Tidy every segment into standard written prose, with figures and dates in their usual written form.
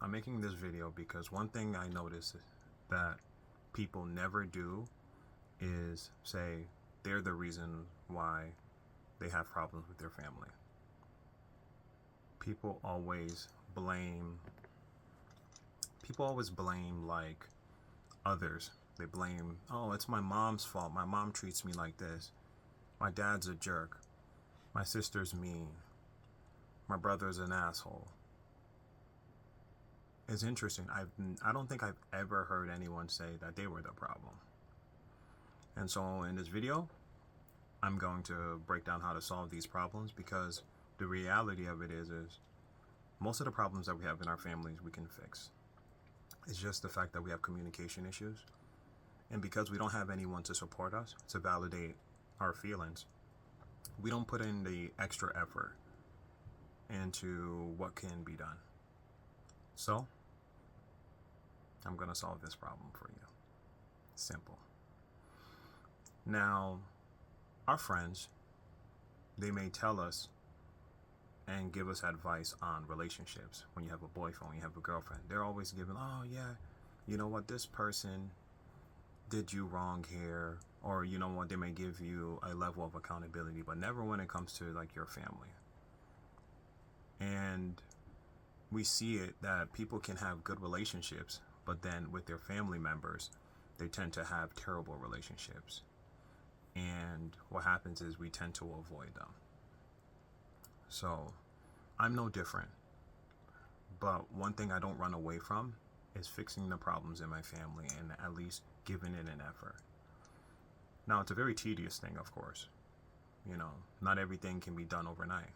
I'm making this video because one thing I notice that people never do is say they're the reason why they have problems with their family. People always blame like others. They blame, oh, it's my mom's fault. My mom treats me like this. My dad's a jerk. My sister's mean. My brother's an asshole. It's interesting. I don't think I've ever heard anyone say that they were the problem. And so in this video, I'm going to break down how to solve these problems, because the reality of it is most of the problems that we have in our families we can fix. It's just the fact that we have communication issues. And because we don't have anyone to support us, to validate our feelings, we don't put in the extra effort into what can be done. So, I'm going to solve this problem for you. Simple. Now, our friends, they may tell us and give us advice on relationships. When you have a boyfriend, when you have a girlfriend, they're always giving, oh yeah, you know what, this person did you wrong here, or you know what, they may give you a level of accountability, but never when it comes to like your family. And we see it that people can have good relationships, but then with their family members, they tend to have terrible relationships. And what happens is we tend to avoid them. So I'm no different. But one thing I don't run away from is fixing the problems in my family and at least giving it an effort. Now, it's a very tedious thing, of course. Not everything can be done overnight.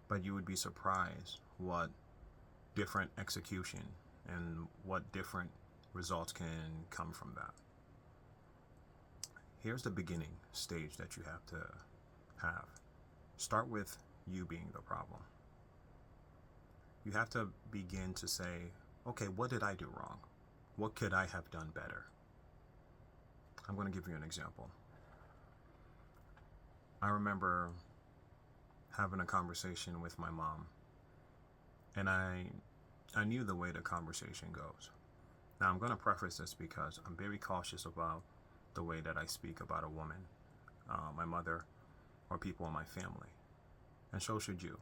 But you would be surprised what different execution and what different results can come from that. Here's the beginning stage that you have to have. Start with you being the problem. You have to begin to say, okay, what did I do wrong? What could I have done better? I'm going to give you an example. I remember having a conversation with my mom, and I knew the way the conversation goes. Now, I'm going to preface this because I'm very cautious about the way that I speak about a woman, my mother, or people in my family. And so should you.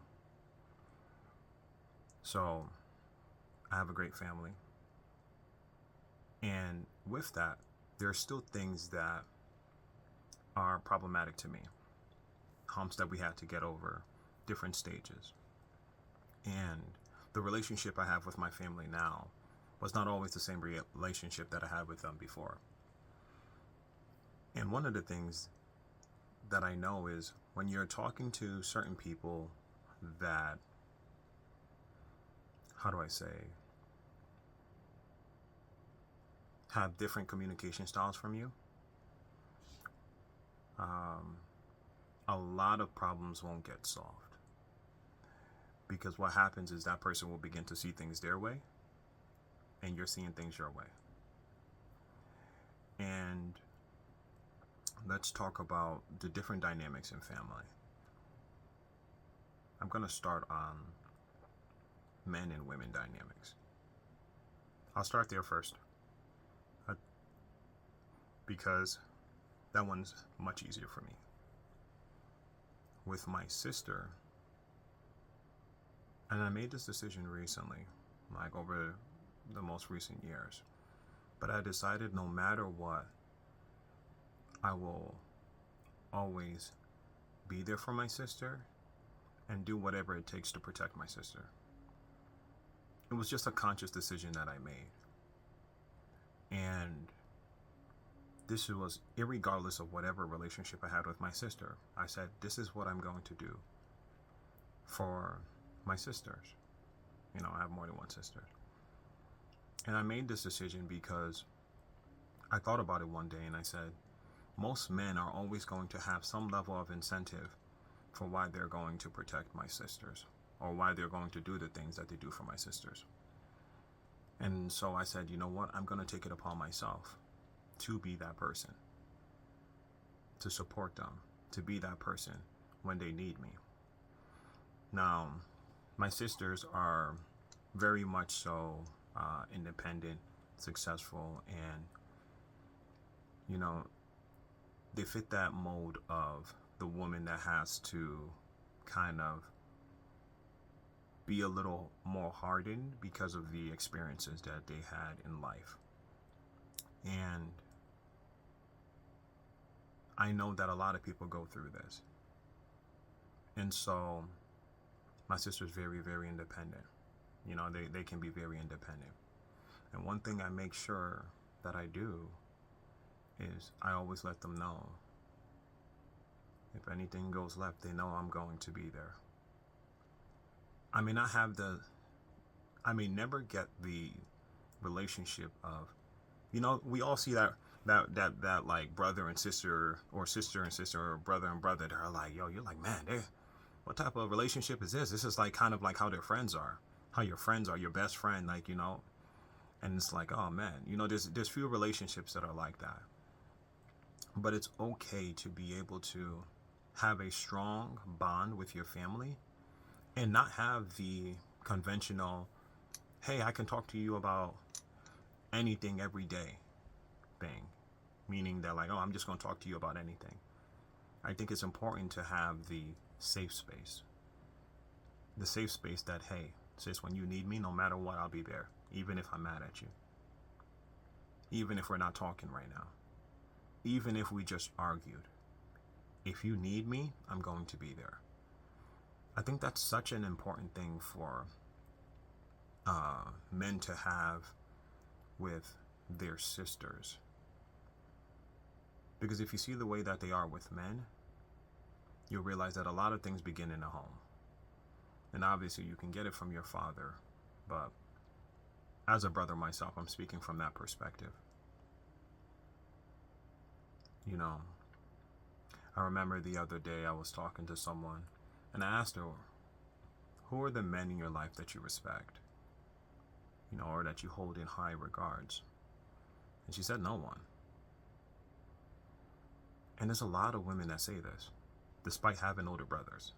So, I have a great family. And with that, there are still things that are problematic to me. Humps that we had to get over, different stages. And the relationship I have with my family now was not always the same relationship that I had with them before. And one of the things that I know is when you're talking to certain people that, how do I say, have different communication styles from you, a lot of problems won't get solved. Because what happens is that person will begin to see things their way, and you're seeing things your way. And let's talk about the different dynamics in family. I'm going to start on men and women dynamics. I'll start there first, because that one's much easier for me. With my sister, and I made this decision recently, like over the most recent years, but I decided no matter what, I will always be there for my sister and do whatever it takes to protect my sister. It was just a conscious decision that I made. And this was irregardless of whatever relationship I had with my sister. I said, this is what I'm going to do for my sisters. I have more than one sister. And I made this decision because I thought about it one day and I said, most men are always going to have some level of incentive for why they're going to protect my sisters, or why they're going to do the things that they do for my sisters. And so I said, you know what? I'm going to take it upon myself to be that person, to support them, to be that person when they need me. Now, my sisters are very much so independent, successful, and you know, they fit that mold of the woman that has to kind of be a little more hardened because of the experiences that they had in life. And I know that a lot of people go through this. And so my sister's very, very independent. They can be very independent. And one thing I make sure that I do is I always let them know if anything goes left, they know I'm going to be there. I may not have I may never get the relationship of, we all see that like brother and sister, or sister and sister, or brother and brother, that are like, yo, you're like, man, what type of relationship is this? This is like kind of like how their friends are, how your friends are, your best friend, like, and it's like, oh man, there's few relationships that are like that. But it's okay to be able to have a strong bond with your family and not have the conventional, hey, I can talk to you about anything every day thing. Meaning that, like, oh, I'm just going to talk to you about anything. I think it's important to have the safe space. The safe space that, hey, sis, when you need me, no matter what, I'll be there. Even if I'm mad at you. Even if we're not talking right now. Even if we just argued. If you need me, I'm going to be there. I think that's such an important thing for men to have with their sisters. Because if you see the way that they are with men, you'll realize that a lot of things begin in the home. And obviously you can get it from your father, but as a brother myself, I'm speaking from that perspective. I remember the other day I was talking to someone and I asked her, who are the men in your life that you respect? Or that you hold in high regards? And she said, no one. And there's a lot of women that say this, despite having older brothers.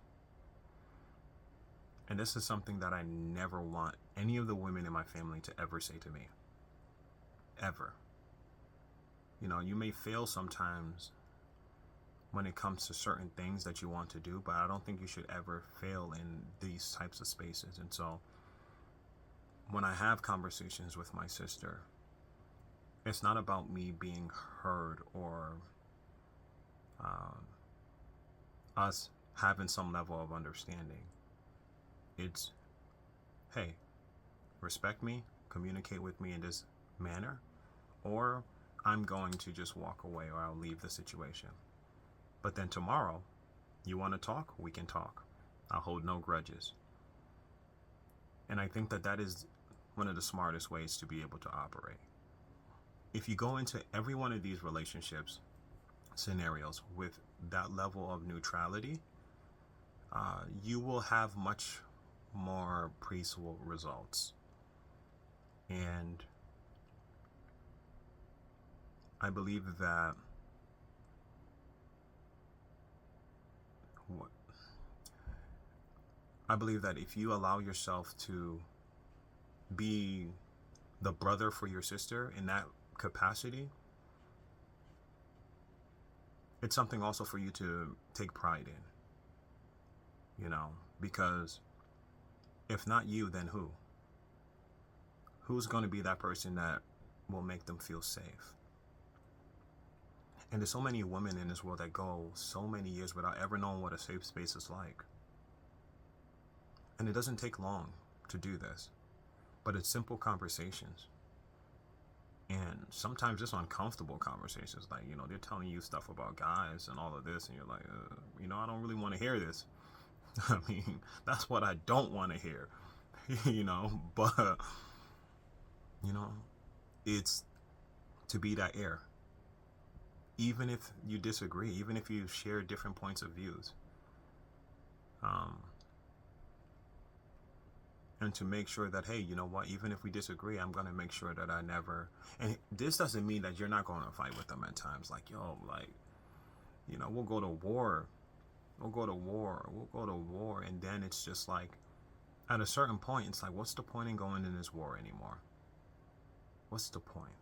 And this is something that I never want any of the women in my family to ever say to me. Ever. You may fail sometimes when it comes to certain things that you want to do, but I don't think you should ever fail in these types of spaces. And so when I have conversations with my sister, it's not about me being heard or us having some level of understanding. It's, hey, respect me, communicate with me in this manner, or I'm going to just walk away, or I'll leave the situation. But then tomorrow, you want to talk? We can talk. I'll hold no grudges. And I think that is one of the smartest ways to be able to operate. If you go into every one of these relationships scenarios with that level of neutrality, you will have much more peaceful results. And I believe that if you allow yourself to be the brother for your sister in that capacity, it's something also for you to take pride in. Because if not you, then who? Who's going to be that person that will make them feel safe? And there's so many women in this world that go so many years without ever knowing what a safe space is like. And it doesn't take long to do this, but it's simple conversations. And sometimes it's uncomfortable conversations, like, they're telling you stuff about guys and all of this, and you're like, I don't really want to hear this. I mean, that's what I don't want to hear, but, it's to be that air. Even if you disagree, even if you share different points of views. And to make sure that, hey, you know what, even if we disagree, I'm going to make sure that I never, and this doesn't mean that you're not going to fight with them at times. Like, yo, like, we'll go to war. And then it's just like, At a certain point, it's like, what's the point in going in this war anymore? What's the point?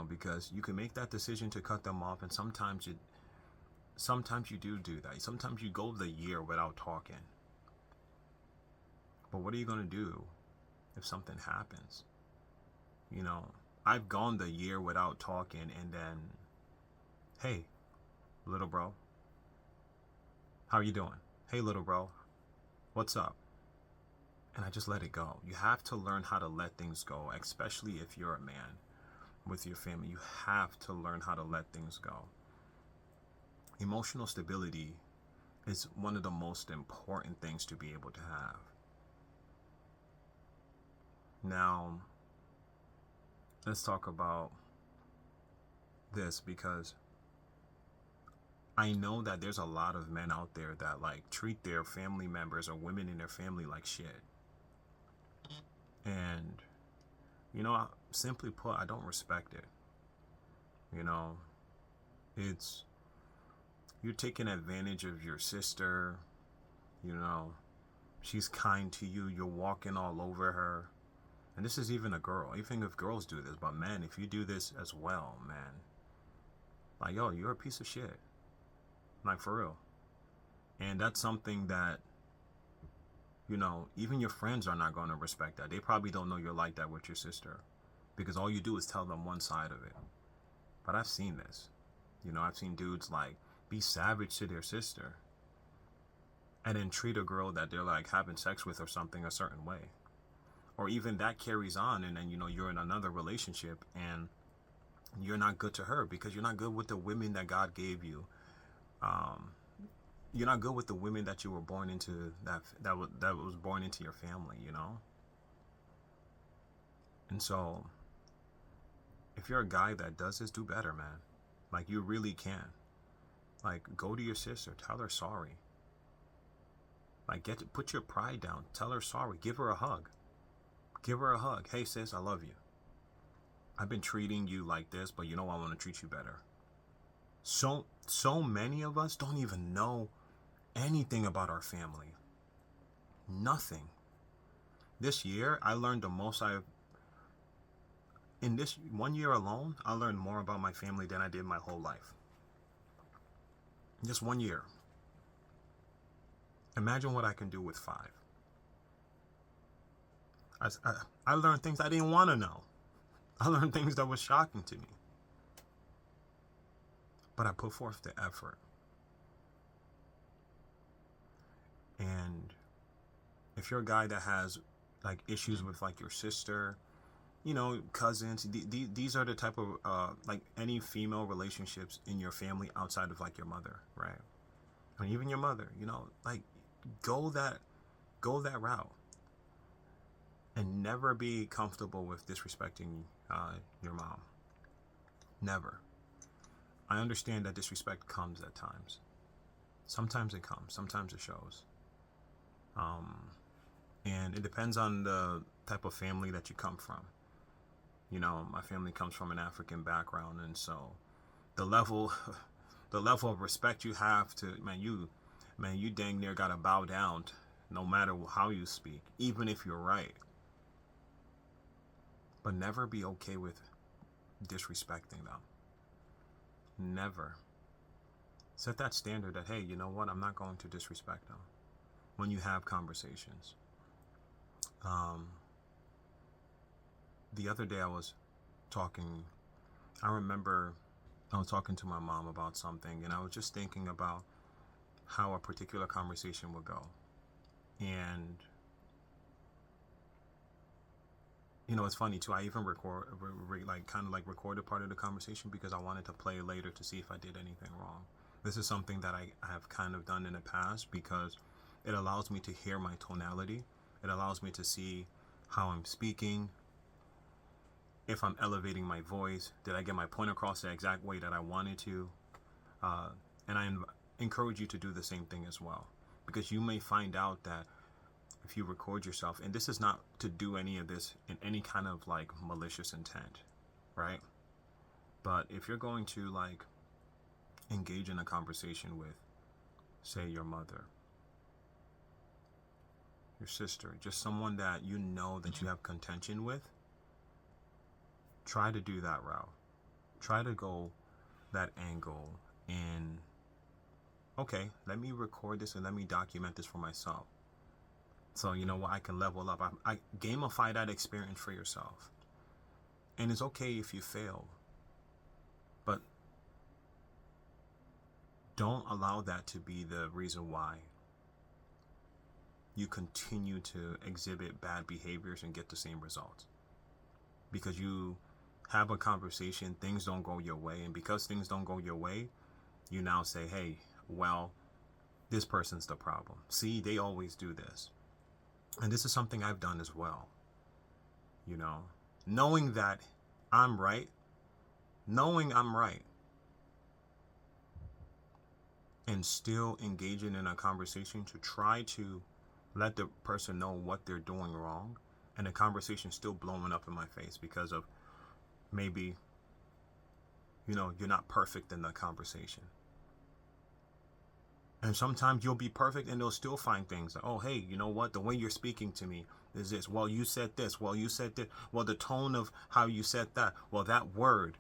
Because you can make that decision to cut them off, and sometimes you do that. Sometimes you go the year without talking. But what are you going to do if something happens? I've gone the year without talking, and then, hey, little bro, how are you doing? Hey, little bro, what's up? And I just let it go. You have to learn how to let things go, especially if you're a man with your family. You have to learn how to let things go. Emotional stability is one of the most important things to be able to have. Now, let's talk about this, because I know that there's a lot of men out there that like treat their family members or women in their family like shit. And simply put, I don't respect it. It's, you're taking advantage of your sister. She's kind to you, you're walking all over her. And this is even a girl. Even if girls do this, but men, if you do this as well, man, like, yo, you're a piece of shit. Like, for real. And that's something that, even your friends are not going to respect that. They probably don't know you're like that with your sister, because all you do is tell them one side of it. But I've seen this. I've seen dudes like be savage to their sister and then treat a girl that they're like having sex with or something a certain way. Or even that carries on, and then you're in another relationship and you're not good to her because you're not good with the women that God gave you. You're not good with the women that you were born into, that was born into your family. And so, if you're a guy that does this, do better, man. Like, you really can. Like, go to your sister, tell her sorry. Like, put your pride down, tell her sorry, give her a hug. Give her a hug. Hey, sis, I love you. I've been treating you like this, but I want to treat you better. So many of us don't even know anything about our family. Nothing. This year, I learned the most in this 1 year alone, I learned more about my family than I did my whole life. Just 1 year. Imagine what I can do with 5. I learned things I didn't want to know. I learned things that was shocking to me. But I put forth the effort. And if you're a guy that has like issues with like your sister, cousins, these are the type of like any female relationships in your family outside of like your mother, right? I mean, even your mother, like go that route. And never be comfortable with disrespecting your mom. Never. I understand that disrespect comes at times. Sometimes it comes. Sometimes it shows. And it depends on the type of family that you come from. My family comes from an African background, and so the level of respect you have to, you dang near gotta bow down no matter how you speak, even if you're right. But never be okay with disrespecting them. Never. Set that standard that, hey, you know what? I'm not going to disrespect them when you have conversations. The other day I was talking to my mom about something, and I was just thinking about how a particular conversation would go. And it's funny too. I even recorded part of the conversation because I wanted to play later to see if I did anything wrong. This is something that I have kind of done in the past because it allows me to hear my tonality. It allows me to see how I'm speaking, if I'm elevating my voice, did I get my point across the exact way that I wanted to? And I encourage you to do the same thing as well, because you may find out that if you record yourself, and this is not to do any of this in any kind of like malicious intent, right? But if you're going to like engage in a conversation with, say, your mother, your sister, just someone that you know that you have contention with, try to do that route. Try to go that angle and, okay, let me record this and let me document this for myself. So, you know what, I can level up. I gamify that experience for yourself. And it's okay if you fail. But don't allow that to be the reason why you continue to exhibit bad behaviors and get the same results. Because you have a conversation, things don't go your way, and because things don't go your way, you now say, hey, well, this person's the problem. See, they always do this. And this is something I've done as well. You know, knowing that I'm right, and still engaging in a conversation to try to let the person know what they're doing wrong, and the conversation still blowing up in my face because of maybe, you know, you're not perfect in the conversation. And sometimes you'll be perfect and they'll still find things like, oh, hey, you know what? The way you're speaking to me is this. Well, you said this. Well, you said that. Well, the tone of how you said that. Well, that word,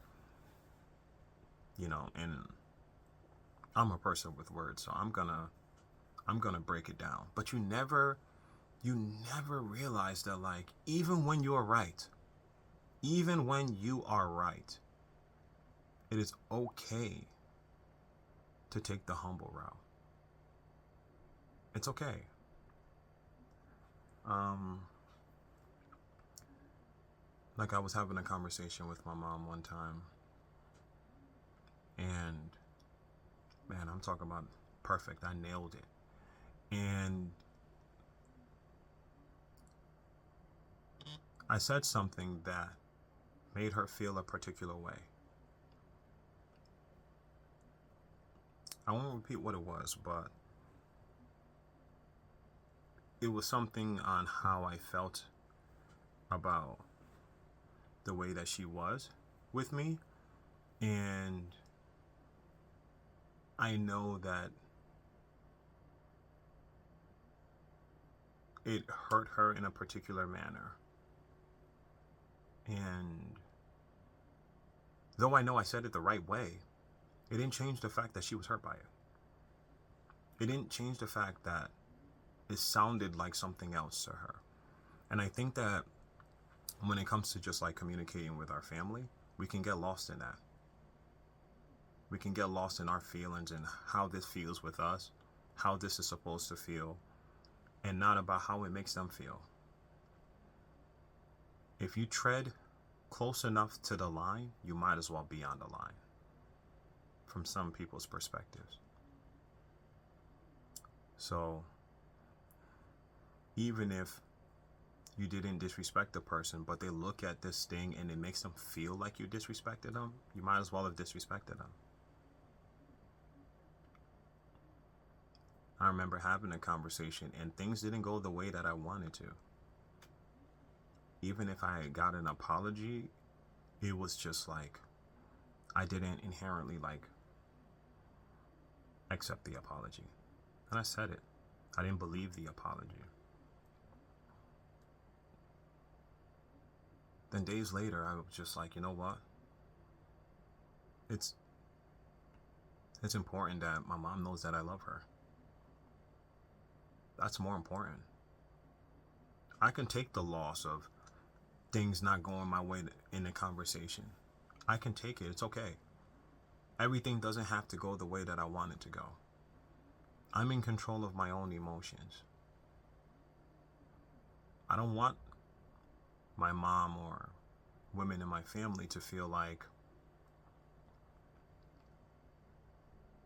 you know, and I'm a person with words, so I'm gonna break it down. But you never realize that, like, even when you are right, it is okay to take the humble route. It's okay. Like, I was having a conversation with my mom one time, and man, I'm talking about perfect. I nailed it. And I said something that made her feel a particular way. I won't repeat what it was, but it was something on how I felt about the way that she was with me. And I know that it hurt her in a particular manner. And though I know I said it the right way, it didn't change the fact that she was hurt by it. It didn't change the fact that it sounded like something else to her. And I think that when it comes to just like communicating with our family, we can get lost in that. We can get lost in our feelings and how this feels with us, how this is supposed to feel, and not about how it makes them feel. If you tread close enough to the line, you might as well be on the line from some people's perspectives. So even if you didn't disrespect the person, but they look at this thing and it makes them feel like you disrespected them, you might as well have disrespected them. I remember having a conversation and things didn't go the way that I wanted to. Even if I got an apology, it was just like, I didn't inherently like accept the apology. And I said it. I didn't believe the apology. Then days later, I was just like, you know what? It's important that my mom knows that I love her. That's more important. I can take the loss of things not going my way in a conversation. I can take it. It's okay. Everything doesn't have to go the way that I want it to go. I'm in control of my own emotions. I don't want my mom or women in my family to feel like,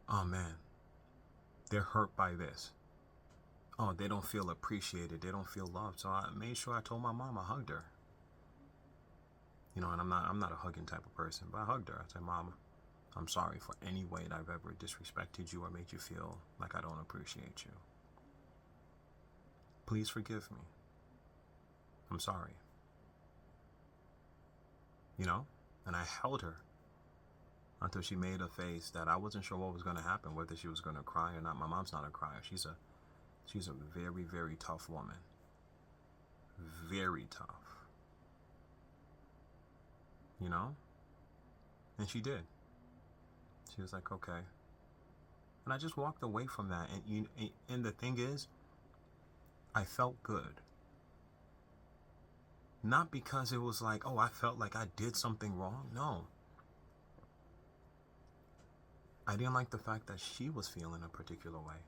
oh man, they're hurt by this. Oh, they don't feel appreciated. They don't feel loved. So I made sure I told my mom. I hugged her. You know, and I'm not a hugging type of person, but I hugged her. I said, Mom, I'm sorry for any way that I've ever disrespected you or made you feel like I don't appreciate you. Please forgive me. I'm sorry. You know? And I held her until she made a face that I wasn't sure what was going to happen, whether she was going to cry or not. My mom's not a crier. She's a very, very tough woman. very tough. You know? And she did. She was like, okay. And I just walked away from that. And the thing is, I felt good. Not because it was like, oh, I felt like I did something wrong. No. I didn't like the fact that she was feeling a particular way.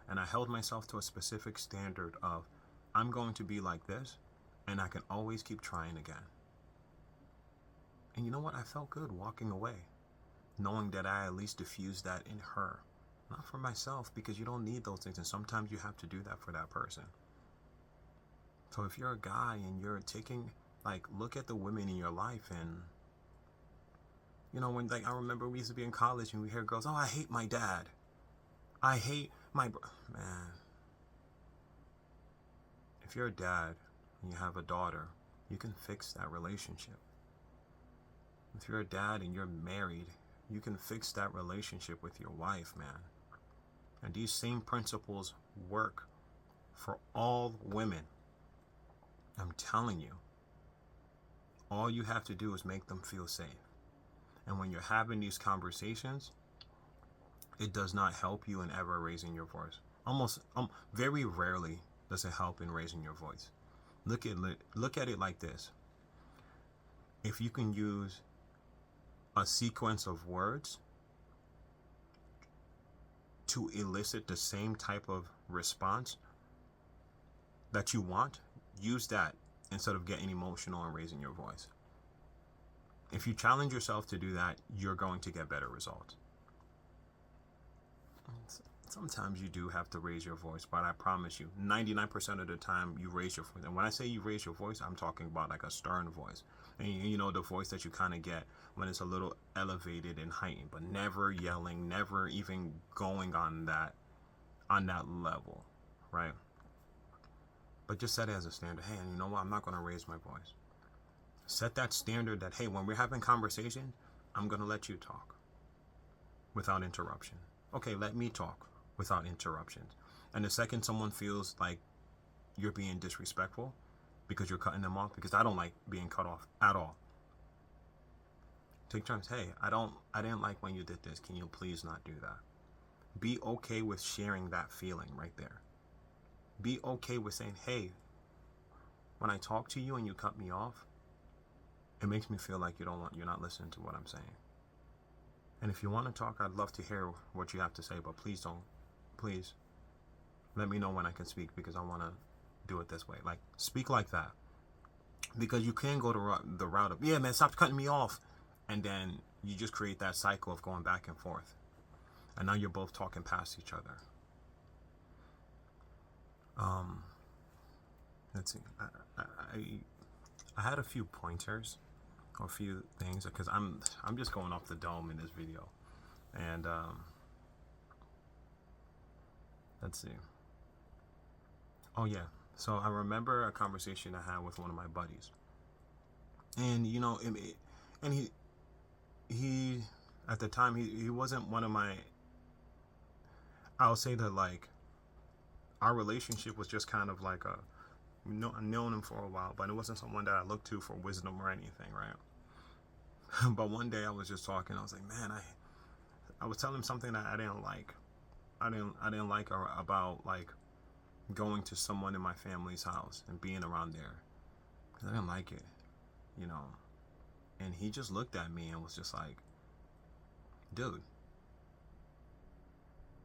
And I held myself to a specific standard of, I'm going to be like this, and I can always keep trying again. And you know what? I felt good walking away, knowing that I at least diffused that in her. Not for myself, because you don't need those things, and sometimes you have to do that for that person. So if you're a guy and you're taking, like, look at the women in your life, and, you know, when, like, I remember we used to be in college and we hear girls, oh, I hate my dad. I hate my man. If you're a dad and you have a daughter, you can fix that relationship. If you're a dad and you're married, you can fix that relationship with your wife, man. And these same principles work for all women. I'm telling you. All you have to do is make them feel safe. And when you're having these conversations, it does not help you in ever raising your voice. Very rarely does it help in raising your voice. Look at it like this. If you can use a sequence of words to elicit the same type of response that you want, use that instead of getting emotional and raising your voice. If you challenge yourself to do that, you're going to get better results. Sometimes you do have to raise your voice, but I promise you, 99% of the time you raise your voice. And when I say you raise your voice, I'm talking about like a stern voice. And you know, the voice that you kind of get when it's a little elevated and heightened, but never yelling, never even going on that level, right? But just set it as a standard. Hey, and you know what? I'm not going to raise my voice. Set that standard that, hey, when we're having conversation, I'm going to let you talk without interruption. Okay, let me talk without interruptions. And the second someone feels like you're being disrespectful because you're cutting them off, because I don't like being cut off at all. Take turns. Hey, I didn't like when you did this. Can you please not do that? Be okay with sharing that feeling right there. Be okay with saying, hey, when I talk to you and you cut me off, it makes me feel like you're not listening to what I'm saying. And if you want to talk, I'd love to hear what you have to say, but please let me know when I can speak, because I want to do it this way. Like, speak like that. Because you can go the route of, yeah, man, stop cutting me off. And then you just create that cycle of going back and forth. And now you're both talking past each other. Let's see. I had a few pointers, or a few things, because I'm just going off the dome in this video. And let's see. Oh yeah. So I remember a conversation I had with one of my buddies, and you know, and he at the time he wasn't one of my. I'll say that, like, our relationship was just kind of like I've known him for a while, but it wasn't someone that I looked to for wisdom or anything, right? But one day I was just talking. I was like, man, I was telling him something that I didn't like. I didn't like about, like, going to someone in my family's house and being around there, because I didn't like it, you know. And he just looked at me and was just like, dude,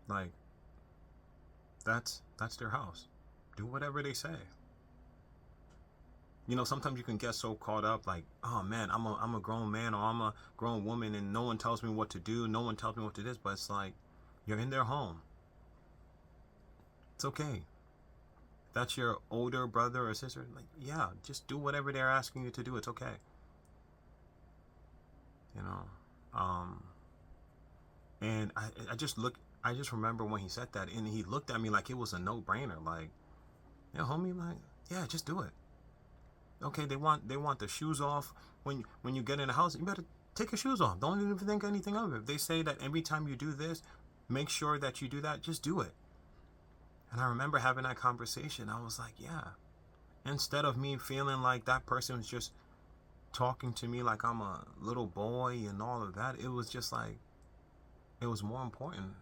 like, that's their house. Do whatever they say. You know, sometimes you can get so caught up, like, oh man, I'm a grown man, or I'm a grown woman, and no one tells me what to do, no one tells me what to do. But it's like, you're in their home. It's okay. If that's your older brother or sister, like, yeah, just do whatever they're asking you to do. It's okay. You know, and I just remember when he said that, and he looked at me like it was a no-brainer. Like, yeah, homie, like, yeah, just do it. Okay, they want the shoes off when you get in the house. You better take your shoes off. Don't even think anything of it. If they say that every time you do this, make sure that you do that, just do it. And I remember having that conversation. I was like, yeah, Instead of me feeling like that person was just talking to me like I'm a little boy and all of that, it was just like, it was more important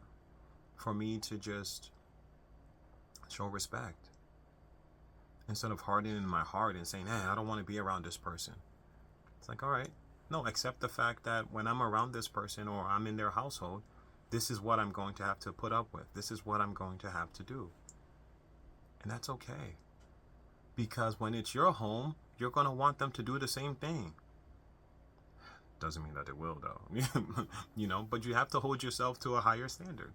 for me to just show respect. Instead of hardening my heart and saying, hey, I don't want to be around this person. It's like, all right, no, accept the fact that when I'm around this person or I'm in their household, this is what I'm going to have to put up with. This is what I'm going to have to do. And that's okay. Because when it's your home, you're going to want them to do the same thing. Doesn't mean that they will, though. But you have to hold yourself to a higher standard.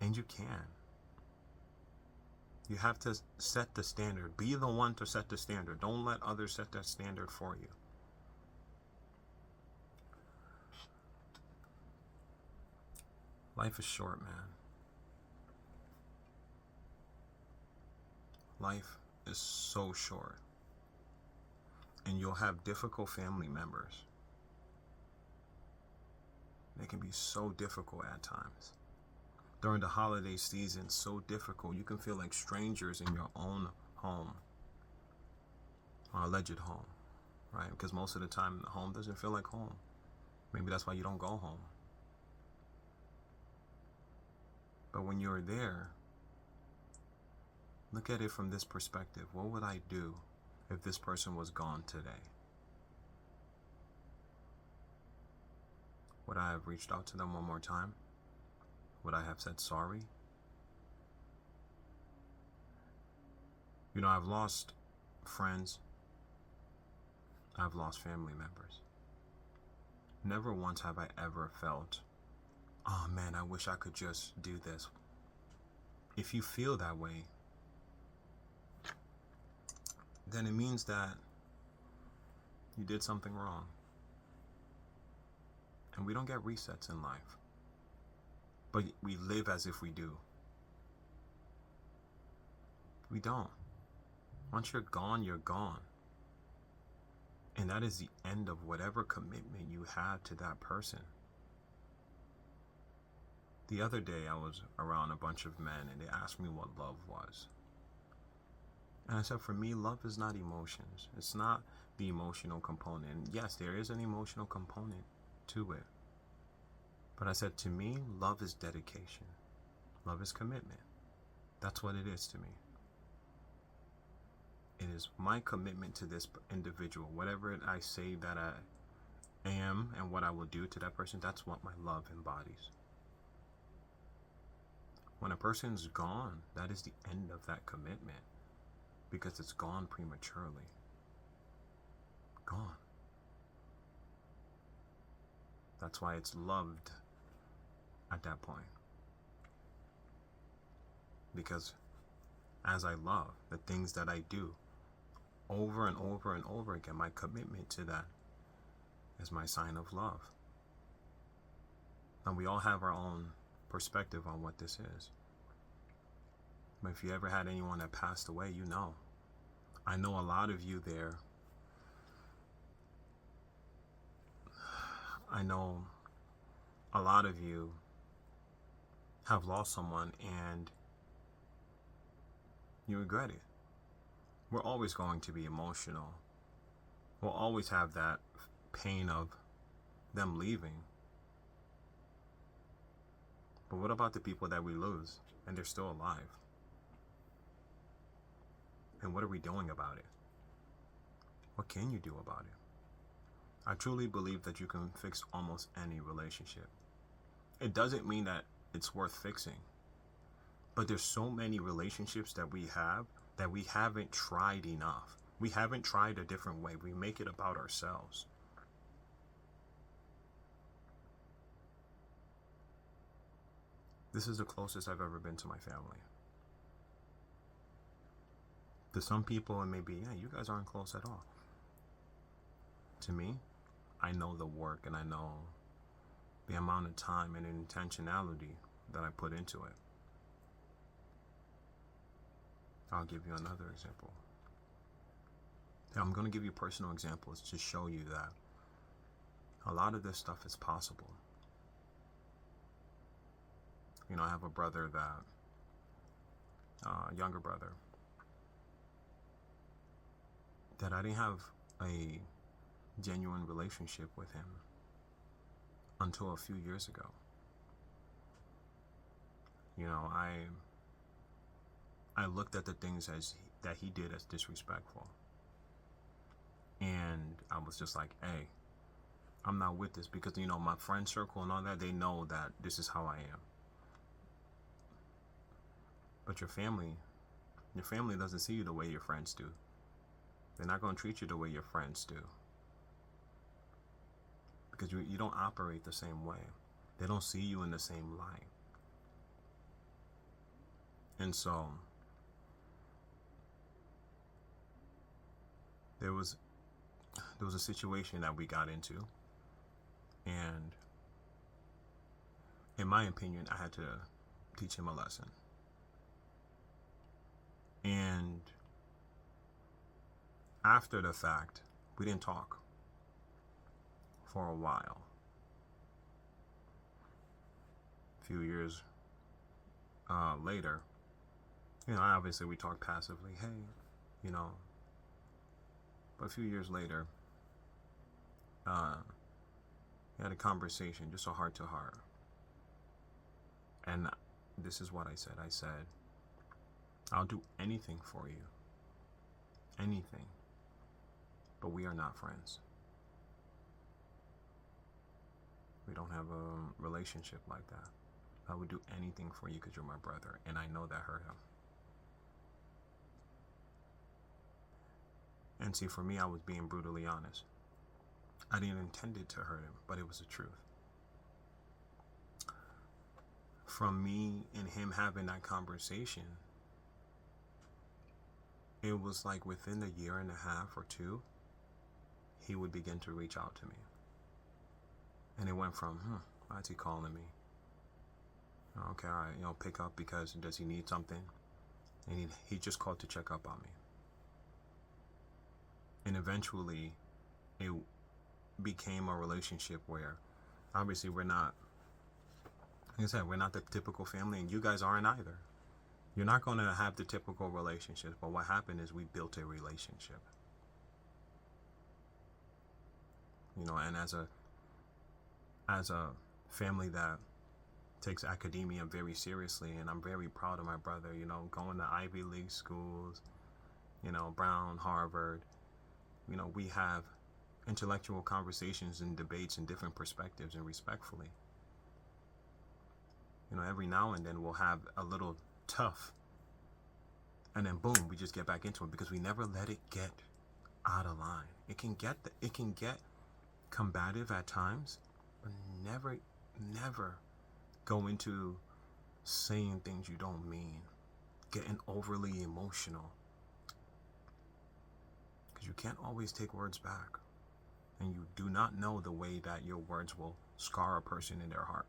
And you can. You have to set the standard. Be the one to set the standard. Don't let others set that standard for you. Life is short, man. Life is so short. And you'll have difficult family members. They can be so difficult at times. During the holiday season, so difficult. You can feel like strangers in your own home, or alleged home, right? Because most of the time, the home doesn't feel like home. Maybe that's why you don't go home. But when you're there, look at it from this perspective. What would I do if this person was gone today? Would I have reached out to them one more time? Would I have said sorry? I've lost friends. I've lost family members. Never once have I ever felt, oh man, I wish I could just do this. If you feel that way, then it means that you did something wrong. And we don't get resets in life. But we live as if we do. We don't. Once you're gone, you're gone. And that is the end of whatever commitment you had to that person. The other day, I was around a bunch of men and they asked me what love was. And I said, for me, love is not emotions. It's not the emotional component. And yes, there is an emotional component to it. But I said, to me, love is dedication. Love is commitment. That's what it is to me. It is my commitment to this individual. Whatever I say that I am and what I will do to that person, that's what my love embodies. When a person's gone, that is the end of that commitment. Because it's gone prematurely. Gone. That's why it's loved at that point. Because as I love the things that I do over and over and over again, my commitment to that is my sign of love. And we all have our own perspective on what this is. But if you ever had anyone that passed away, you know. I know a lot of you there. I know a lot of you have lost someone and you regret it. We're always going to be emotional. We'll always have that pain of them leaving. But what about the people that we lose and they're still alive? And what are we doing about it? What can you do about it? I truly believe that you can fix almost any relationship. It doesn't mean that it's worth fixing. But there's so many relationships that we haven't tried enough. We haven't tried a different way. We make it about ourselves. This is the closest I've ever been to my family. To some people, it may be, yeah, you guys aren't close at all. To me, I know the work and I know the amount of time and intentionality that I put into it. I'll give you another example. I'm going to give you personal examples to show you that a lot of this stuff is possible. I have a brother younger brother, that I didn't have a genuine relationship with him until a few years ago. You know, I looked at the things that he did as disrespectful, and I was just like, hey, I'm not with this, because you know my friend circle and all that, they know that this is how I am. But your family doesn't see you the way your friends do. They're not going to treat you the way your friends do, because you don't operate the same way. They don't see you in the same light. And so there was a situation that we got into, and in my opinion, I had to teach him a lesson. And after the fact, we didn't talk for a while. A few years later, you know, obviously we talked passively, hey, you know. But a few years later, we had a conversation, just a heart to heart. And this is what I said. I said, I'll do anything for you. Anything. But we are not friends. We don't have a relationship like that. I would do anything for you because you're my brother, and I know that hurt him. And see, for me, I was being brutally honest. I didn't intend it to hurt him, but it was the truth. From me and him having that conversation, it was like within a year and a half or two, he would begin to reach out to me. And it went from, why is he calling me? Okay, all right, you know, pick up because does he need something? And he just called to check up on me. And eventually, it became a relationship where, obviously, we're not, like I said, we're not the typical family, and you guys aren't either. You're not going to have the typical relationships, but what happened is we built a relationship. You know, and as a family that takes academia very seriously, and I'm very proud of my brother, you know, going to Ivy League schools, you know, Brown, Harvard, you know, we have intellectual conversations and debates and different perspectives, and respectfully. You know, every now and then we'll have a little tough, and then boom, we just get back into it, because we never let it get out of line. It can get combative at times, but never go into saying things you don't mean, getting overly emotional, because you can't always take words back, and you do not know the way that your words will scar a person in their heart.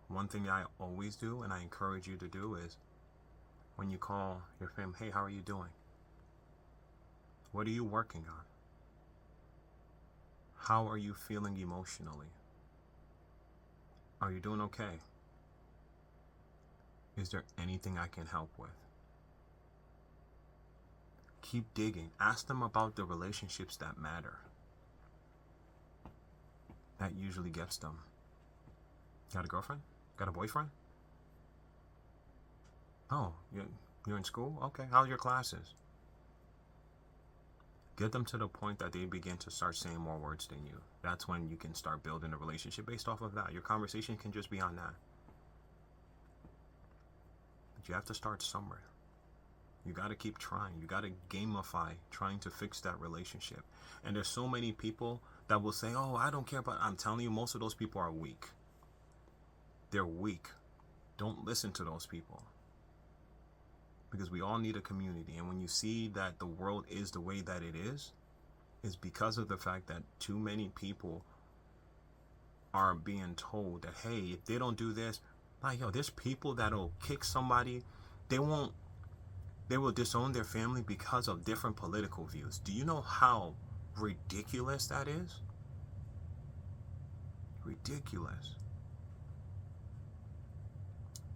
One thing I always do, and I encourage you to do, is when you call your family, hey, how are you doing? What are you working on? How are you feeling emotionally? Are you doing okay? Is there anything I can help with? Keep digging. Ask them about the relationships that matter. That usually gets them. Got a girlfriend? Got a boyfriend? Oh, you're in school? Okay, how's your classes? Get them to the point that they begin to start saying more words than you. That's when you can start building a relationship based off of that. Your conversation can just be on that. But you have to start somewhere. You got to keep trying. You got to gamify trying to fix that relationship. And there's so many people that will say, oh, I don't care about, I'm telling you, most of those people are weak. They're weak. Don't listen to those people. Because we all need a community. And when you see that the world is the way that it is because of the fact that too many people are being told that, hey, if they don't do this, like, yo, there's people that'll kick somebody. They will disown their family because of different political views. Do you know how ridiculous that is? Ridiculous.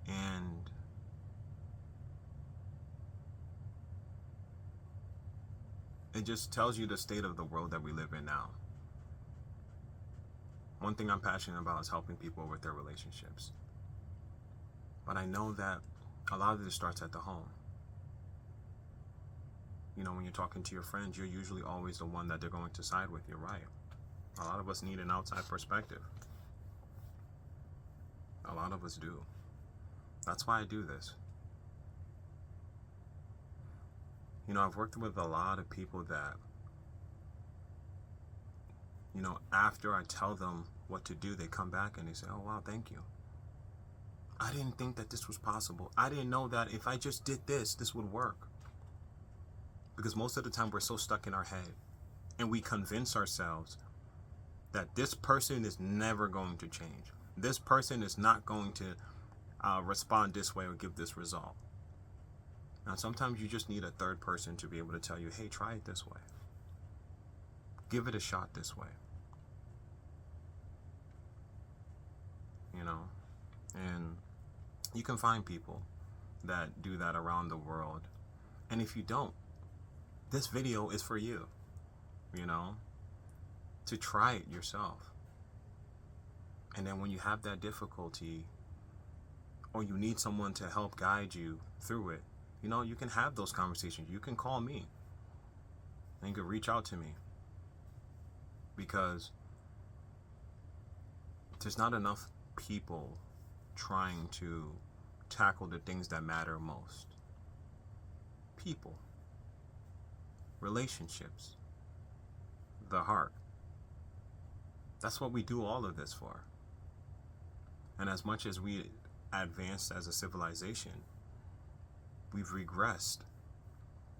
And It just tells you the state of the world that we live in now. One thing I'm passionate about is helping people with their relationships. But I know that a lot of this starts at the home. You know, when you're talking to your friends, you're usually always the one that they're going to side with. You're right. A lot of us need an outside perspective. A lot of us do. That's why I do this. You know, I've worked with a lot of people that, you know, after I tell them what to do, they come back and they say, oh, wow, thank you. I didn't think that this was possible. I didn't know that if I just did this, this would work. Because most of the time we're so stuck in our head and we convince ourselves that this person is never going to change. This person is not going to respond this way or give this result. Now, sometimes you just need a third person to be able to tell you, hey, try it this way. Give it a shot this way. You know, and you can find people that do that around the world. And if you don't, this video is for you, you know, to try it yourself. And then when you have that difficulty or you need someone to help guide you through it, you know, you can have those conversations. You can call me and you can reach out to me, because there's not enough people trying to tackle the things that matter most. People, relationships, the heart. That's what we do all of this for. And as much as we advanced as a civilization, we've regressed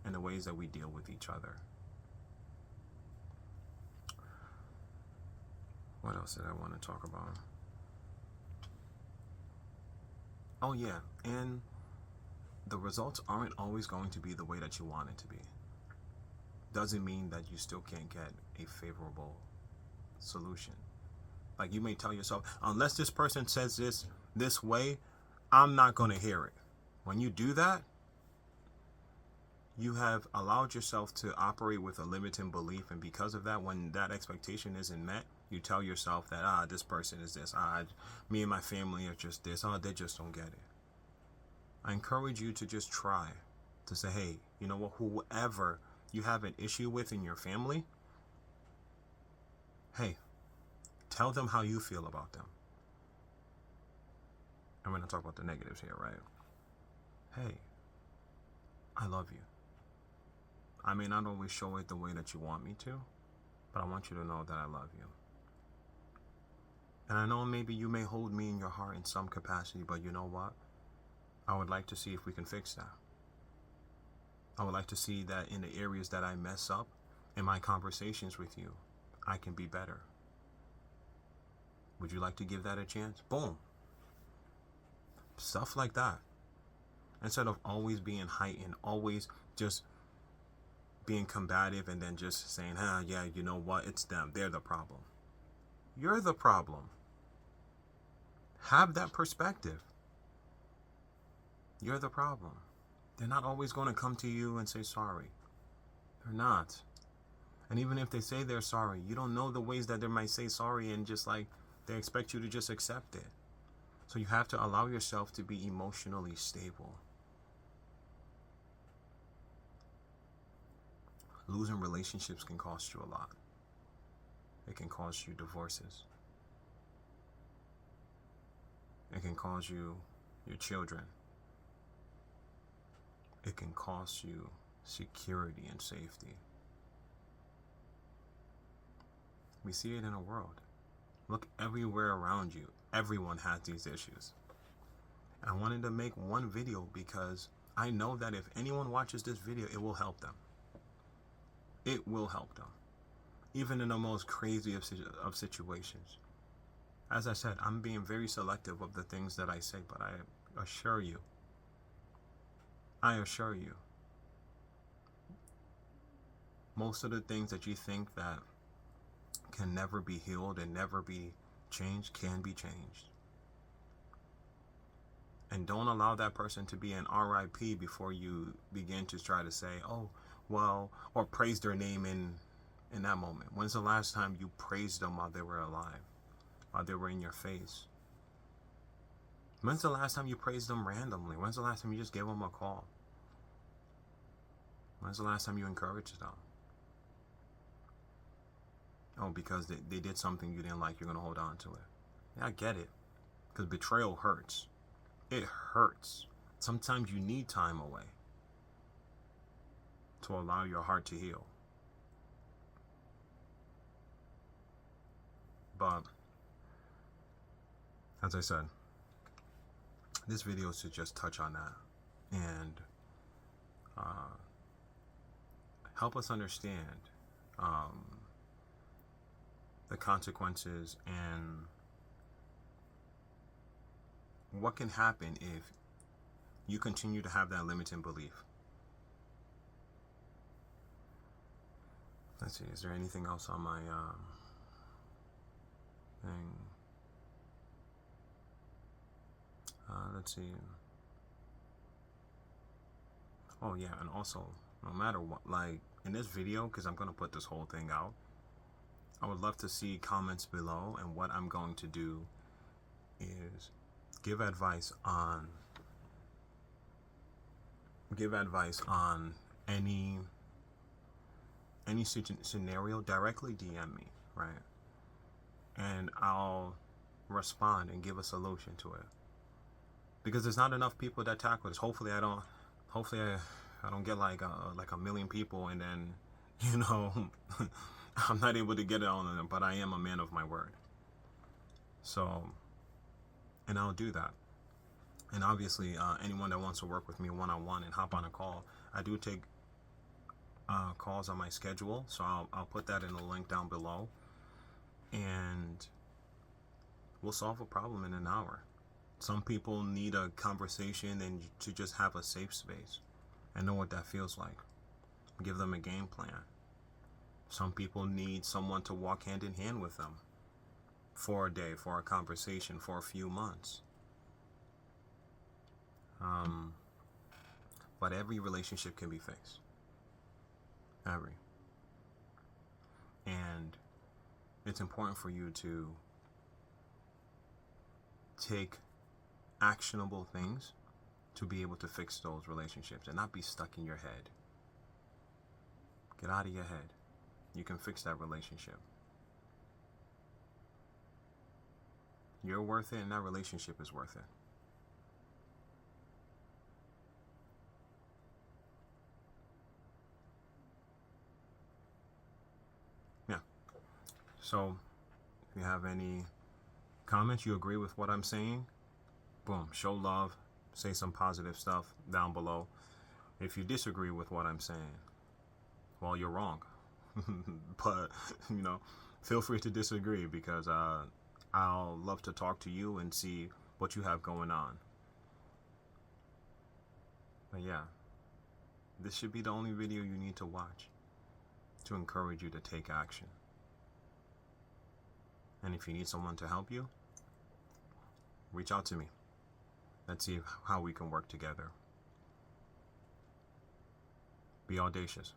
in the ways that we deal with each other. What else did I want to talk about? Oh yeah, and the results aren't always going to be the way that you want it to be. Doesn't mean that you still can't get a favorable solution. Like, you may tell yourself, unless this person says this way, I'm not going to hear it. When you do that, you have allowed yourself to operate with a limiting belief, and because of that, when that expectation isn't met, you tell yourself that, this person is this, me and my family are just this, they just don't get it. I encourage you to just try to say, hey, you know what, whoever you have an issue with in your family, hey, tell them how you feel about them. I'm going to talk about the negatives here, right? Hey, I love you. I may not always show it the way that you want me to, but I want you to know that I love you. And I know maybe you may hold me in your heart in some capacity, but you know what? I would like to see if we can fix that. I would like to see that in the areas that I mess up in my conversations with you, I can be better. Would you like to give that a chance? Boom. Stuff like that. Instead of always being heightened, always just being combative and then just saying, yeah, you know what? It's them. They're the problem. You're the problem. Have that perspective. You're the problem. They're not always going to come to you and say sorry. They're not. And even if they say they're sorry, you don't know the ways that they might say sorry and just like they expect you to just accept it. So you have to allow yourself to be emotionally stable. Losing relationships can cost you a lot. It can cost you divorces. It can cost you your children. It can cost you security and safety. We see it in the world. Look everywhere around you. Everyone has these issues. And I wanted to make one video because I know that if anyone watches this video, it will help them. It will help them. Even in the most crazy of situations. As I said, I'm being very selective of the things that I say, but I assure you, most of the things that you think that can never be healed and never be changed can be changed. And don't allow that person to be an RIP before you begin to try to say, oh, Well, or praise their name in that moment. When's the last time you praised them while they were alive, while they were in your face? When's the last time you praised them randomly? When's the last time you just gave them a call? When's the last time you encouraged them? Oh, because they did something you didn't like, you're going to hold on to it. Yeah, I get it. Because betrayal hurts. It hurts. Sometimes you need time away to allow your heart to heal. But, as I said, this video is to just touch on that and help us understand the consequences and what can happen if you continue to have that limiting belief. Let's see, is there anything else on my thing? Let's see. Oh yeah, and also, no matter what, like in this video, because I'm going to put this whole thing out, I would love to see comments below, and what I'm going to do is give advice on any scenario. Directly DM me, right? And I'll respond and give a solution to it. Because there's not enough people that tackle this. Hopefully I don't get like a million people, and then I'm not able to get it on them. But I am a man of my word. So, and I'll do that. And obviously, anyone that wants to work with me one-on-one and hop on a call, I do take calls on my schedule. So I'll put that in the link down below, and we'll solve a problem in an hour. Some people need a conversation and to just have a safe space and know what that feels like. Give them a game plan. Some people need someone to walk hand in hand with them for a day, for a conversation, for a few months. But every relationship can be fixed. Every. And it's important for you to take actionable things to be able to fix those relationships and not be stuck in your head. Get out of your head. You can fix that relationship. You're worth it, and that relationship is worth it. Yeah. So, if you have any comments, you agree with what I'm saying, boom, show love, say some positive stuff down below. If you disagree with what I'm saying, well, you're wrong. But, feel free to disagree, because I'll love to talk to you and see what you have going on. But yeah, this should be the only video you need to watch to encourage you to take action. And if you need someone to help you, reach out to me. Let's see how we can work together. Be audacious.